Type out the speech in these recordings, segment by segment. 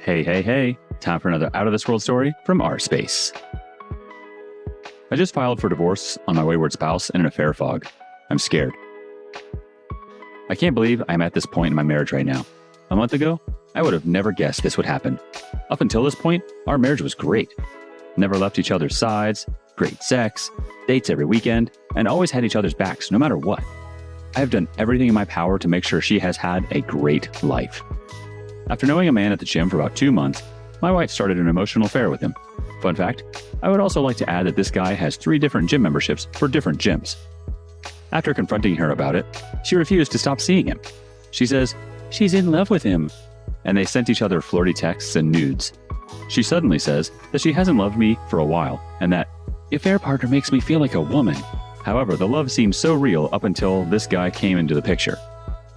Hey, time for another Out of This World story from our space. I just filed for divorce on my wayward spouse in an affair fog. I'm scared. I can't believe I'm at this point in my marriage right now. A month ago, I would have never guessed this would happen. Up until this point, our marriage was great. Never left each other's sides, great sex, dates every weekend, and always had each other's backs no matter what. I have done everything in my power to make sure she has had a great life. After knowing a man at the gym for about 2 months, my wife started an emotional affair with him. Fun fact, I would also like to add that this guy has 3 different gym memberships for different gyms. After confronting her about it, she refused to stop seeing him. She says she's in love with him, and they sent each other flirty texts and nudes. She suddenly says that she hasn't loved me for a while, and that the affair partner makes me feel like a woman. However, the love seemed so real up until this guy came into the picture.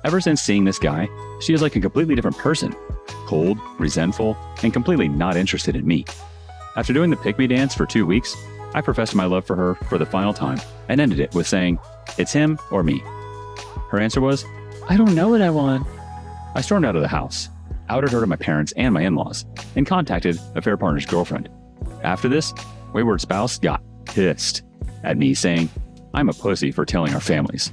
Ever since seeing this guy, she is like a completely different person. Cold, resentful, and completely not interested in me. After doing the pick-me dance for 2 weeks, I professed my love for her for the final time and ended it with saying, "It's him or me." Her answer was, "I don't know what I want." I stormed out of the house, outed her to my parents and my in-laws, and contacted affair partner's girlfriend. After this, wayward spouse got pissed at me, saying, "I'm a pussy for telling our families."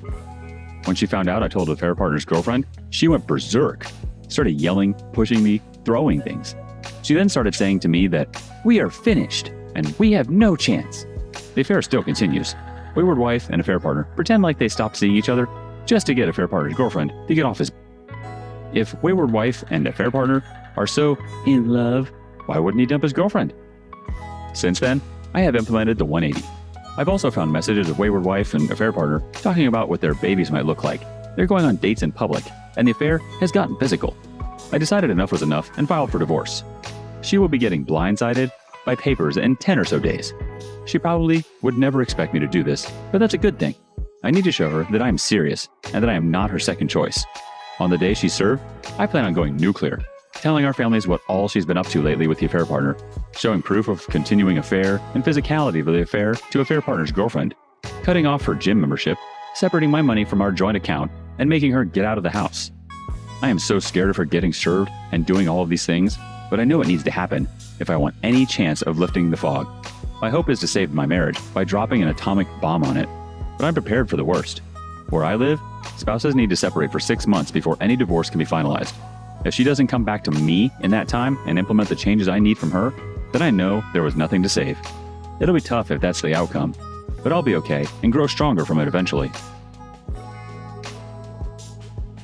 When she found out I told the affair partner's girlfriend, she went berserk, started yelling, pushing me, throwing things. She then started saying to me that we are finished and we have no chance. The affair still continues. Wayward wife and affair partner pretend like they stopped seeing each other just to get affair partner's girlfriend to get off his. If wayward wife and affair partner are so in love, why wouldn't he dump his girlfriend? Since then, I have implemented the 180. I've also found messages of wayward wife and affair partner talking about what their babies might look like. They're going on dates in public, and the affair has gotten physical. I decided enough was enough and filed for divorce. She will be getting blindsided by papers in 10 or so days. She probably would never expect me to do this, but that's a good thing. I need to show her that I am serious and that I am not her second choice. On the day she's served, I plan on going nuclear, telling our families what all she's been up to lately with the affair partner, showing proof of continuing affair and physicality of the affair to affair partner's girlfriend, cutting off her gym membership, separating my money from our joint account, and making her get out of the house. I am so scared of her getting served and doing all of these things, but I know it needs to happen if I want any chance of lifting the fog. My hope is to save my marriage by dropping an atomic bomb on it, but I'm prepared for the worst. Where I live, spouses need to separate for 6 months before any divorce can be finalized. If she doesn't come back to me in that time and implement the changes I need from her, then I know there was nothing to save. It'll be tough if that's the outcome, but I'll be okay and grow stronger from it eventually.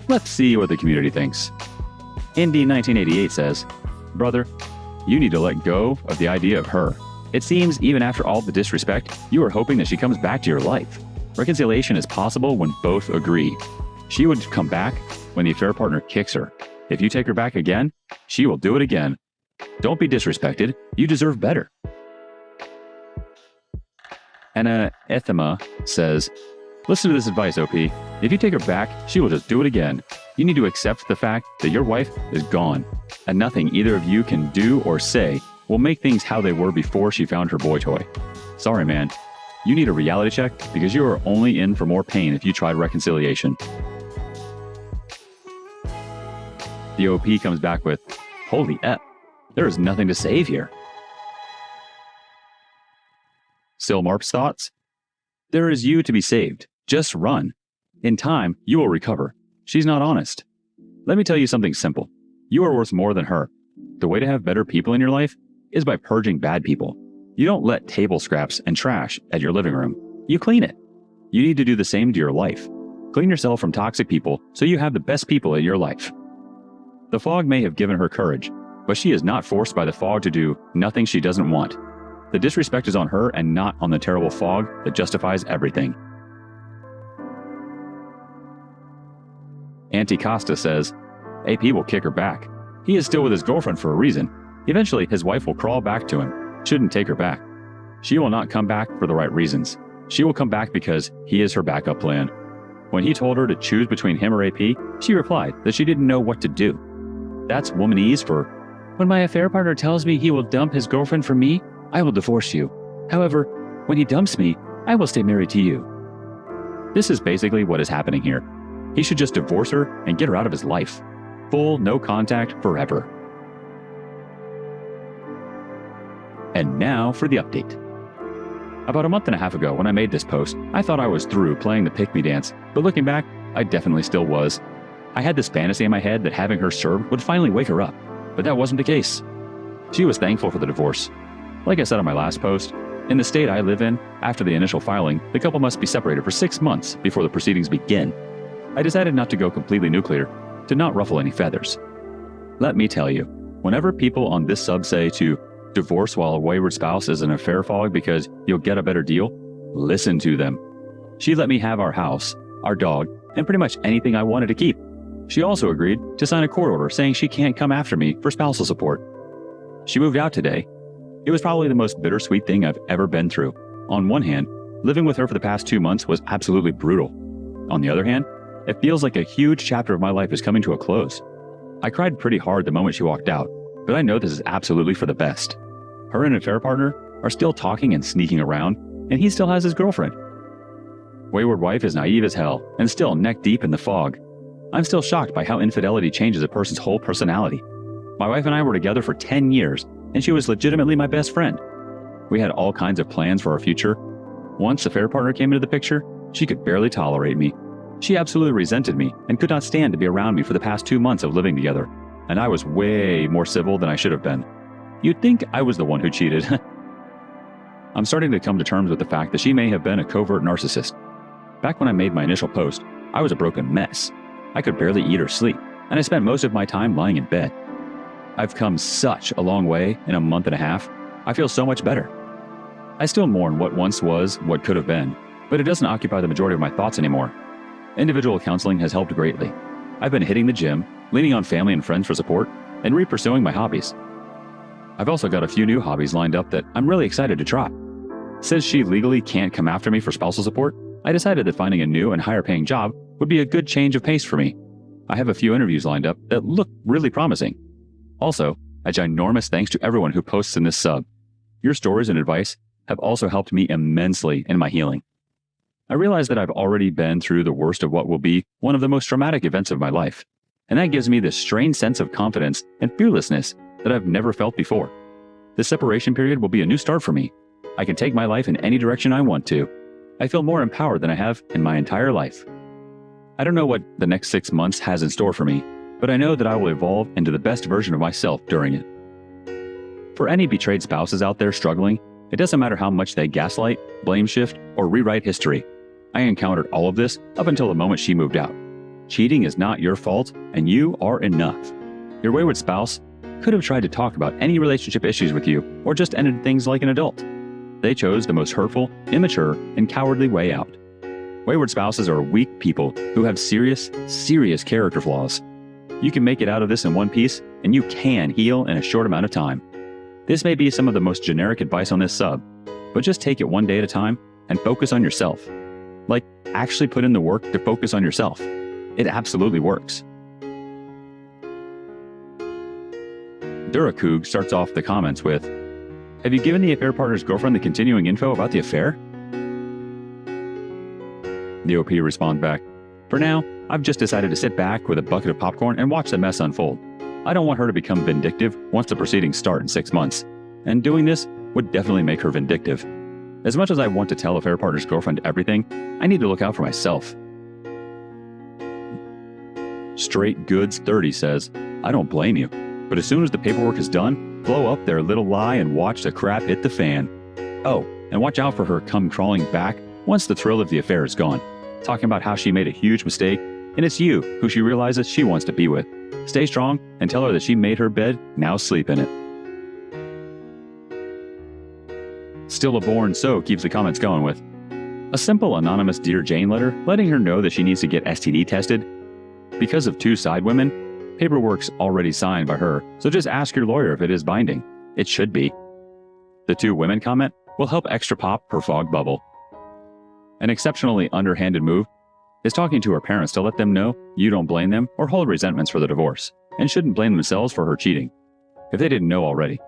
Let's see what the community thinks. Indy1988 says, "Brother, you need to let go of the idea of her. It seems even after all the disrespect, you are hoping that she comes back to your life. Reconciliation is possible when both agree. She would come back when the affair partner kicks her. If you take her back again, she will do it again. Don't be disrespected. You deserve better." Anna Ethema says, "Listen to this advice, OP. If you take her back, she will just do it again. You need to accept the fact that your wife is gone, and nothing either of you can do or say will make things how they were before she found her boy toy. Sorry, man. You need a reality check because you are only in for more pain if you try reconciliation." The OP comes back with, "Holy F, there is nothing to save here." Silmarp's thoughts? "There is you to be saved. Just run. In time, you will recover. She's not honest. Let me tell you something simple. You are worth more than her. The way to have better people in your life is by purging bad people. You don't let table scraps and trash at your living room. You clean it. You need to do the same to your life. Clean yourself from toxic people so you have the best people in your life." The fog may have given her courage, but she is not forced by the fog to do nothing she doesn't want. The disrespect is on her and not on the terrible fog that justifies everything. Auntie Costa says, "AP will kick her back. He is still with his girlfriend for a reason. Eventually, his wife will crawl back to him. Shouldn't take her back. She will not come back for the right reasons. She will come back because he is her backup plan." When he told her to choose between him or AP, she replied that she didn't know what to do. That's womanese for, "When my affair partner tells me he will dump his girlfriend for me, I will divorce you. However, when he dumps me, I will stay married to you." This is basically what is happening here. He should just divorce her and get her out of his life. Full no contact forever. And now for the update. About a month and a half ago when I made this post, I thought I was through playing the pick-me dance, but looking back, I definitely still was. I had this fantasy in my head that having her served would finally wake her up, but that wasn't the case. She was thankful for the divorce. Like I said on my last post, in the state I live in, after the initial filing, the couple must be separated for 6 months before the proceedings begin. I decided not to go completely nuclear, to not ruffle any feathers. Let me tell you, whenever people on this sub say to divorce while a wayward spouse is an affair fog because you'll get a better deal, listen to them. She let me have our house, our dog, and pretty much anything I wanted to keep. She also agreed to sign a court order saying she can't come after me for spousal support. She moved out today. It was probably the most bittersweet thing I've ever been through. On one hand, living with her for the past 2 months was absolutely brutal. On the other hand, it feels like a huge chapter of my life is coming to a close. I cried pretty hard the moment she walked out, but I know this is absolutely for the best. Her and an affair partner are still talking and sneaking around, and he still has his girlfriend. Wayward wife is naive as hell and still neck deep in the fog. I'm still shocked by how infidelity changes a person's whole personality. My wife and I were together for 10 years, and she was legitimately my best friend. We had all kinds of plans for our future. Once a affair partner came into the picture, she could barely tolerate me. She absolutely resented me and could not stand to be around me for the past 2 months of living together, and I was way more civil than I should have been. You'd think I was the one who cheated. I'm starting to come to terms with the fact that she may have been a covert narcissist. Back when I made my initial post, I was a broken mess. I could barely eat or sleep, and I spent most of my time lying in bed. I've come such a long way in a month and a half. I feel so much better. I still mourn what once was, what could have been, but it doesn't occupy the majority of my thoughts anymore. Individual counseling has helped greatly. I've been hitting the gym, leaning on family and friends for support, and re-pursuing my hobbies. I've also got a few new hobbies lined up that I'm really excited to try. Since she legally can't come after me for spousal support, I decided that finding a new and higher paying job would be a good change of pace for me. I have a few interviews lined up that look really promising. Also, a ginormous thanks to everyone who posts in this sub. Your stories and advice have also helped me immensely in my healing. I realize that I've already been through the worst of what will be one of the most traumatic events of my life, and that gives me this strange sense of confidence and fearlessness that I've never felt before. This separation period will be a new start for me. I can take my life in any direction I want to. I feel more empowered than I have in my entire life. I don't know what the next 6 months has in store for me, but I know that I will evolve into the best version of myself during it. For any betrayed spouses out there struggling, it doesn't matter how much they gaslight, blame shift, or rewrite history. I encountered all of this up until the moment she moved out. Cheating is not your fault, and you are enough. Your wayward spouse could have tried to talk about any relationship issues with you, or just ended things like an adult. They chose the most hurtful, immature, and cowardly way out. Wayward spouses are weak people who have serious character flaws. You can make it out of this in one piece, and you can heal in a short amount of time. This may be some of the most generic advice on this sub, but just take it one day at a time and focus on yourself. Like, actually put in the work to focus on yourself. It absolutely works. Durakoog starts off the comments with, "Have you given the affair partner's girlfriend the continuing info about the affair?" The OP responds back, "For now, I've just decided to sit back with a bucket of popcorn and watch the mess unfold. I don't want her to become vindictive once the proceedings start in 6 months, and doing this would definitely make her vindictive. As much as I want to tell affair partner's girlfriend everything, I need to look out for myself." Straight Goods 30 says, "I don't blame you, but as soon as the paperwork is done, blow up their little lie and watch the crap hit the fan. Oh, and watch out for her come crawling back once the thrill of the affair is gone, talking about how she made a huge mistake, and it's you who she realizes she wants to be with. Stay strong and tell her that she made her bed, now sleep in it." Still a Born So keeps the comments going with, "A simple anonymous Dear Jane letter letting her know that she needs to get STD tested. Because of 2 side women, paperwork's already signed by her, so just ask your lawyer if it is binding. It should be." The 2 women comment will help extra pop her fog bubble. An exceptionally underhanded move is talking to her parents to let them know you don't blame them or hold resentments for the divorce, and shouldn't blame themselves for her cheating, if they didn't know already.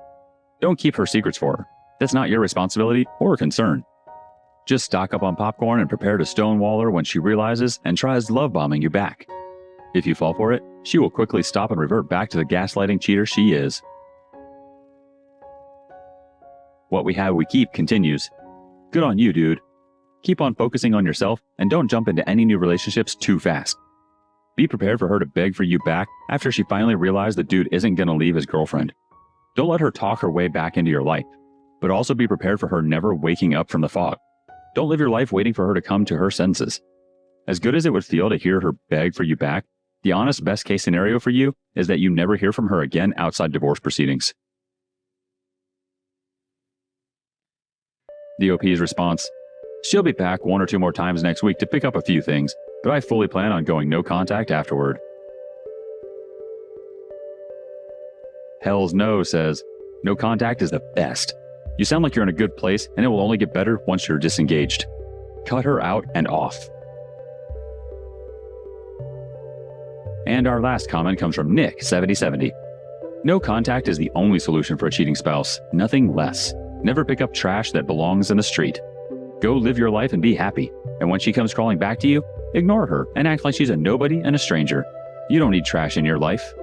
Don't keep her secrets for her. That's not your responsibility or concern. Just stock up on popcorn and prepare to stonewall her when she realizes and tries love bombing you back. If you fall for it, she will quickly stop and revert back to the gaslighting cheater she is. what we have we keep continues. Good on you, dude. Keep on focusing on yourself and don't jump into any new relationships too fast. Be prepared for her to beg for you back after she finally realized the dude isn't going to leave his girlfriend. Don't let her talk her way back into your life, but also be prepared for her never waking up from the fog. Don't live your life waiting for her to come to her senses. As good as it would feel to hear her beg for you back, the honest best case scenario for you is that you never hear from her again outside divorce proceedings. The OP's response: she'll be back 1 or 2 more times next week to pick up a few things, but I fully plan on going no contact afterward. Hells No says, no contact is the best. You sound like you're in a good place and it will only get better once you're disengaged. Cut her out and off. And our last comment comes from Nick, 7070. No contact is the only solution for a cheating spouse, nothing less. Never pick up trash that belongs in the street. Go live your life and be happy. And when she comes crawling back to you, ignore her and act like she's a nobody and a stranger. You don't need trash in your life.